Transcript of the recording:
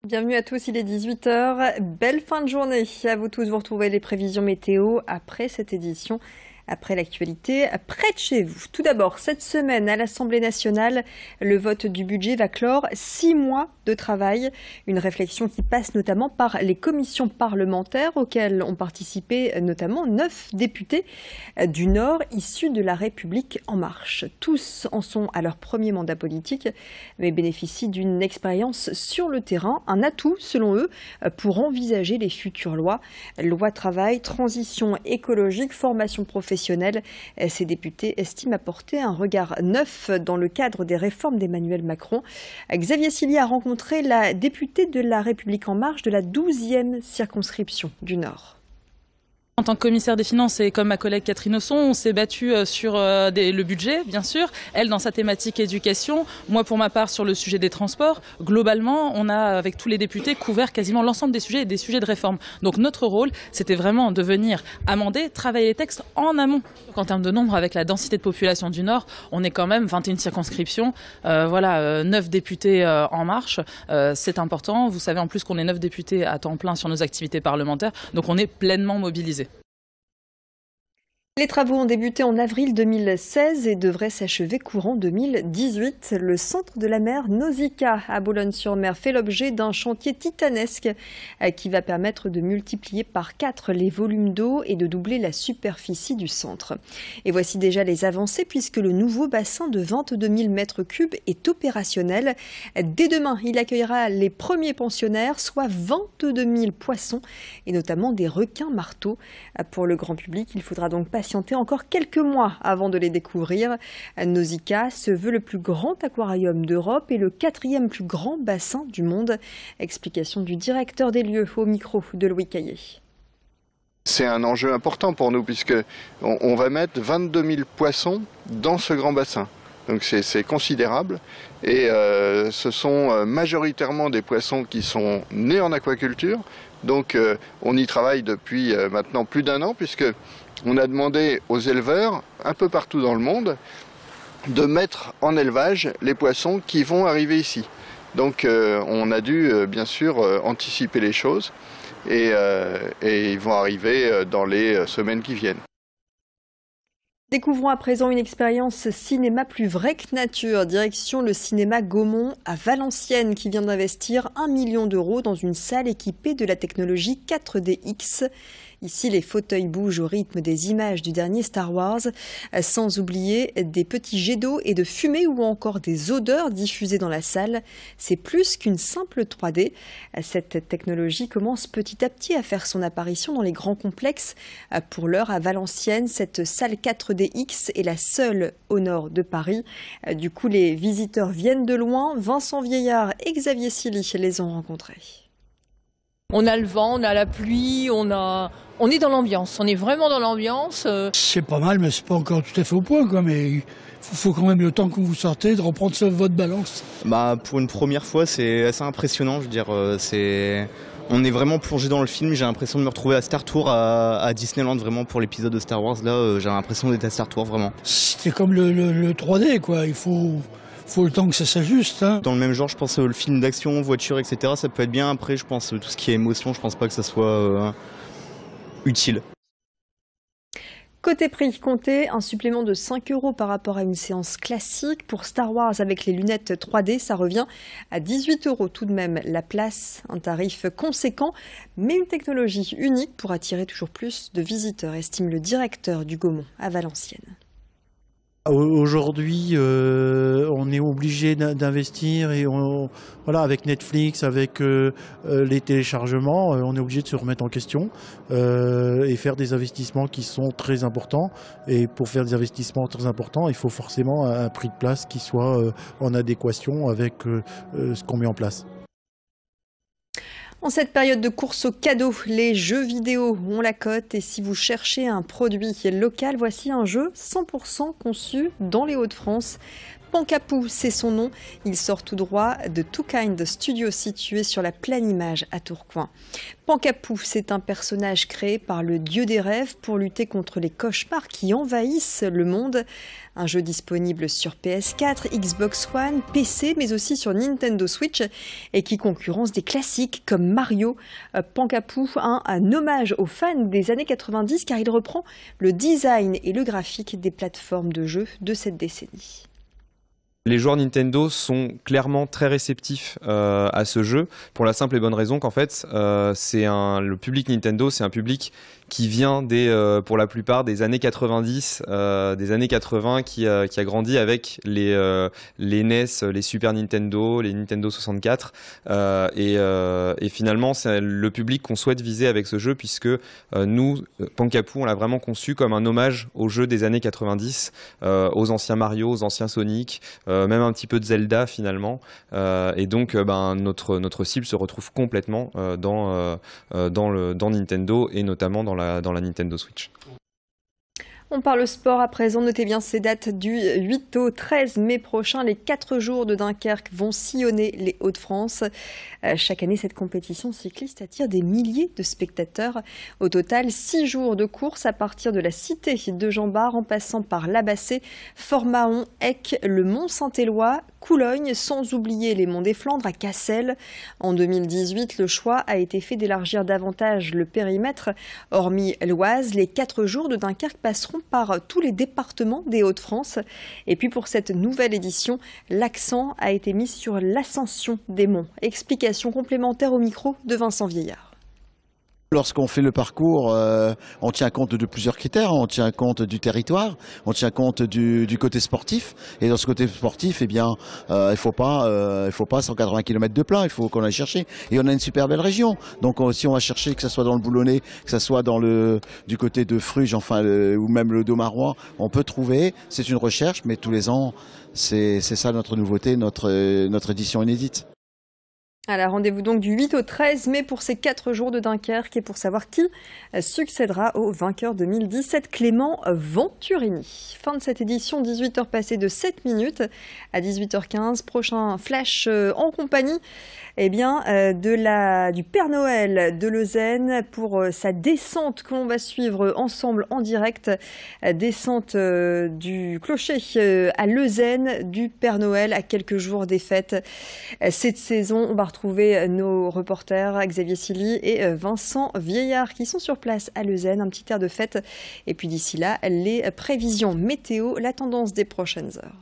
Bienvenue à tous, il est 18 h. Belle fin de journée à vous tous. Vous retrouvez les prévisions météo après cette édition. Après l'actualité, près de chez vous. Tout d'abord, cette semaine à l'Assemblée nationale, le vote du budget va clore 6 mois de travail. Une réflexion qui passe notamment par les commissions parlementaires auxquelles ont participé notamment 9 députés du Nord issus de La République En Marche. Tous en sont à leur premier mandat politique, mais bénéficient d'une expérience sur le terrain, un atout selon eux pour envisager les futures lois. Loi travail, transition écologique, formation professionnelle. Ces députés estiment apporter un regard neuf dans le cadre des réformes d'Emmanuel Macron. Xavier Silly a rencontré la députée de La République En Marche de la 12e circonscription du Nord. En tant que commissaire des finances et comme ma collègue Catherine Hausson, on s'est battu sur le budget, bien sûr. Elle, dans sa thématique éducation. Moi, pour ma part, sur le sujet des transports. Globalement, on a, avec tous les députés, couvert quasiment l'ensemble des sujets et des sujets de réforme. Donc notre rôle, c'était vraiment de venir amender, travailler les textes en amont. En termes de nombre, avec la densité de population du Nord, on est quand même 21 circonscriptions. 9 députés en marche. C'est important. Vous savez en plus qu'on est 9 députés à temps plein sur nos activités parlementaires. Donc on est pleinement mobilisés. Les travaux ont débuté en avril 2016 et devraient s'achever courant 2018. Le centre de la mer Nausicaa à Boulogne-sur-Mer fait l'objet d'un chantier titanesque qui va permettre de multiplier par 4 les volumes d'eau et de doubler la superficie du centre. Et voici déjà les avancées puisque le nouveau bassin de 22 000 mètres cubes est opérationnel. Dès demain, il accueillera les premiers pensionnaires, soit 22 000 poissons et notamment des requins marteaux. Pour le grand public, il faudra donc patienter encore quelques mois avant de les découvrir. Nausicaa se veut le plus grand aquarium d'Europe et le 4e plus grand bassin du monde. Explication du directeur des lieux au micro de Louis Caillé. C'est un enjeu important pour nous puisque on va mettre 22 000 poissons dans ce grand bassin. Donc c'est considérable et ce sont majoritairement des poissons qui sont nés en aquaculture. Donc on y travaille depuis maintenant plus d'1 an puisque on a demandé aux éleveurs un peu partout dans le monde de mettre en élevage les poissons qui vont arriver ici. Donc on a dû bien sûr anticiper les choses et ils vont arriver dans les semaines qui viennent. Découvrons à présent une expérience cinéma plus vraie que nature. Direction le cinéma Gaumont à Valenciennes qui vient d'investir 1 million d'euros dans une salle équipée de la technologie 4DX. Ici, les fauteuils bougent au rythme des images du dernier Star Wars, sans oublier des petits jets d'eau et de fumée ou encore des odeurs diffusées dans la salle. C'est plus qu'une simple 3D. Cette technologie commence petit à petit à faire son apparition dans les grands complexes. Pour l'heure, à Valenciennes, cette salle 4DX est la seule au nord de Paris. Du coup, les visiteurs viennent de loin. Vincent Vieillard et Xavier Silly les ont rencontrés. On a le vent, on a la pluie, on est dans l'ambiance, on est vraiment dans l'ambiance. C'est pas mal, mais c'est pas encore tout à fait au point, quoi. Mais il faut quand même le temps que vous sortez de reprendre votre balance. Pour une première fois, c'est assez impressionnant. Je veux dire, on est vraiment plongé dans le film. J'ai l'impression de me retrouver à Star Tours à Disneyland, vraiment pour l'épisode de Star Wars. Là, j'ai l'impression d'être à Star Tours, vraiment. C'est comme le 3D, quoi. Il faut le temps que ça s'ajuste. Hein. Dans le même genre, je pense le film d'action, voiture, etc. Ça peut être bien. Après, je pense tout ce qui est émotion, je pense pas que ça soit utile. Côté prix, comptez un supplément de 5 € par rapport à une séance classique. Pour Star Wars avec les lunettes 3D, ça revient à 18 € tout de même la place. Un tarif conséquent, mais une technologie unique pour attirer toujours plus de visiteurs, estime le directeur du Gaumont à Valenciennes. Aujourd'hui, on est obligé d'investir et avec Netflix, avec les téléchargements, on est obligé de se remettre en question et faire des investissements qui sont très importants. Et pour faire des investissements très importants, il faut forcément un prix de place qui soit en adéquation avec ce qu'on met en place. En cette période de course aux cadeaux, les jeux vidéo ont la cote et si vous cherchez un produit local, voici un jeu 100% conçu dans les Hauts-de-France. Pancapou, c'est son nom. Il sort tout droit de Two Kind Studio situé sur la Pleine Image à Tourcoing. Pancapou, c'est un personnage créé par le dieu des rêves pour lutter contre les cauchemars qui envahissent le monde. Un jeu disponible sur PS4, Xbox One, PC, mais aussi sur Nintendo Switch et qui concurrence des classiques comme Mario. Pancapou, un hommage aux fans des années 90 car il reprend le design et le graphique des plateformes de jeux de cette décennie. Les joueurs Nintendo sont clairement très réceptifs à ce jeu pour la simple et bonne raison qu'en fait le public Nintendo, c'est un public qui vient pour la plupart des années 90, des années 80, qui a grandi avec les NES, les Super Nintendo, les Nintendo 64, et finalement c'est le public qu'on souhaite viser avec ce jeu puisque nous, Pancapou, on l'a vraiment conçu comme un hommage aux jeux des années 90, aux anciens Mario, aux anciens Sonic, même un petit peu de Zelda finalement, et donc notre cible se retrouve complètement dans Nintendo et notamment dans la Nintendo Switch. On parle sport à présent, notez bien ces dates du 8 au 13 mai prochain. Les 4 jours de Dunkerque vont sillonner les Hauts-de-France. Chaque année, cette compétition cycliste attire des milliers de spectateurs. Au total, 6 jours de course à partir de la cité de Jean Bart en passant par Labassé, Fort-Mahon, Eck, le Mont-Saint-Éloi, Coulogne, sans oublier les Monts des Flandres à Cassel. En 2018, le choix a été fait d'élargir davantage le périmètre. Hormis l'Oise, les 4 jours de Dunkerque passeront par tous les départements des Hauts-de-France. Et puis pour cette nouvelle édition, l'accent a été mis sur l'ascension des monts. Explication complémentaire au micro de Vincent Vieillard. Lorsqu'on fait le parcours, on tient compte de plusieurs critères, on tient compte du territoire, on tient compte du côté sportif. Et dans ce côté sportif, eh bien, il faut pas 180 km de plat, il faut qu'on aille chercher. Et on a une super belle région. Donc si on va chercher, que ce soit dans le Boulonnais, que ce soit du côté de Fruges, ou même le Domarois, on peut trouver. C'est une recherche, mais tous les ans, c'est ça notre nouveauté, notre édition inédite. Alors, rendez-vous donc du 8 au 13 mai pour ces 4 jours de Dunkerque et pour savoir qui succédera au vainqueur 2017, Clément Venturini. Fin de cette édition, 18h passées de 7 minutes. À 18h15, prochain flash en compagnie du Père Noël de Leuzen pour sa descente que l'on va suivre ensemble en direct. Descente du clocher à Leuzen du Père Noël à quelques jours des fêtes. Cette saison, on va retrouver nos reporters Xavier Silly et Vincent Vieillard qui sont sur place à Leuzen, un petit air de fête. Et puis d'ici là, les prévisions météo, la tendance des prochaines heures.